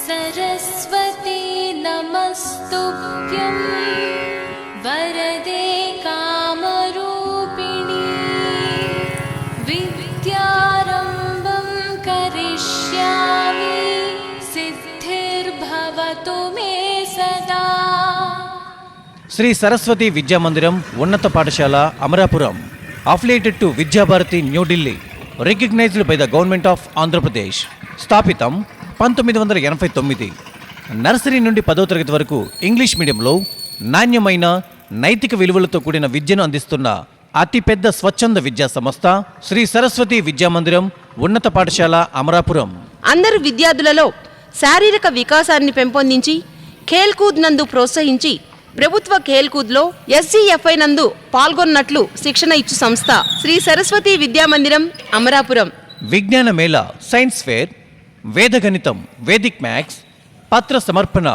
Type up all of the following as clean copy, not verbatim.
सरस्वती नमस्तुभ्यं वरदे कामरूपिणी विद्यारम्भं करिष्यामि सिद्धिर्भवतु मे सदा। శ్రీ సరస్వతి విద్యామందిరం ఉన్నత పాఠశాల Amarapuram affiliated to Vidyabharati New Delhi, recognized by the government of Andhra Pradesh. స్థాపితం 1989. నర్సరీ నుండి 10వ తరగతి వరకు ఇంగ్లీష్ మీడియంలో నాణ్యమైన నైతిక విలువలతో కూడిన విద్యను అందిస్తున్న అతిపెద్ద స్వచ్ఛంద విద్యా సంస్థ శ్రీ సరస్వతి విద్యామందిరం ఉన్నత పాఠశాల అమరాపురం. అందరు విద్యార్థులలో శారీరక వికాసాన్ని పెంపొందించి ఖేల్కూద్ నందు ప్రోత్సహించి ప్రభుత్వ ఖేల్కూద్లో SGFI నందు పాల్గొన్నట్లు శిక్షణ ఇచ్చు సంస్థ శ్రీ సరస్వతి విద్యామందిరం అమరాపురం. విజ్ఞాన మేళ, సైన్స్ ఫేర్, వేదగణితం, వేదిక్ మ్యాథ్స్, పత్ర సమర్పణ,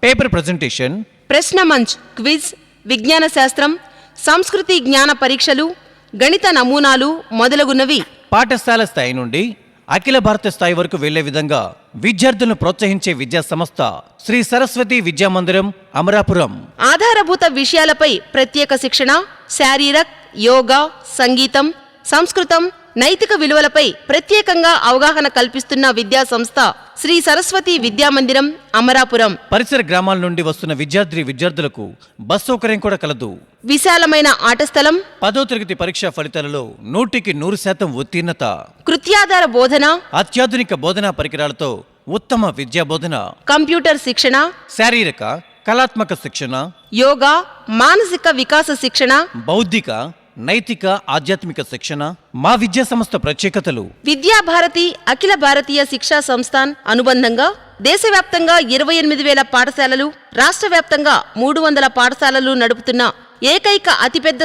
పేపర్ ప్రజెంటేషన్, ప్రశ్న మంచ్, క్విజ్, విజ్ఞాన శాస్త్రం, సంస్కృతి జ్ఞాన పరీక్షలు, గణిత నమూనాలు మొదలగునవి పాఠశాల స్థాయి నుండి అఖిల భారత స్థాయి వరకు వెళ్లే విధంగా విద్యార్థులను ప్రోత్సహించే విద్యా సంస్థ శ్రీ సరస్వతి విద్యామందిరం అమరాపురం. ఆధారభూత విషయాలపై ప్రత్యేక శిక్షణ, శారీరక్, యోగా, సంగీతం, సంస్కృతం, నైతిక విలువలపై ప్రత్యేకంగా అవగాహన కల్పిస్తున్న విద్యా సంస్థ శ్రీ సరస్వతి విద్యామందిరం అమరాపురం. పరిసర గ్రామాల నుండి వస్తున్న విద్యార్థులకు బస్ సౌకర్యం కూడా కలదు. విశాలమైన ఆట స్థలం, 10వ తరగతి పరీక్షా ఫలితాలలో 100% ఉత్తీర్ణత, కృత్యాధార బోధన, అత్యాధునిక బోధనా పరికరాలతో ఉత్తమ విద్యా బోధన, కంప్యూటర్ శిక్షణ, శారీరక కళాత్మక శిక్షణ, యోగా, మానసిక వికాస శిక్షణ, బౌద్ధిక నైతిక ఆధ్యాత్మిక శిక్షణ. మా విద్యా సంస్థ ప్రత్యేకతలు: విద్యాభారతి అఖిల భారతీయ శిక్షా సంస్థాన్ అనుబంధంగా దేశవ్యాప్తంగా 28,000 పాఠశాలలు, రాష్ట్ర వ్యాప్తంగా 300 పాఠశాలలు నడుపుతున్న ఏకైక అతిపెద్ద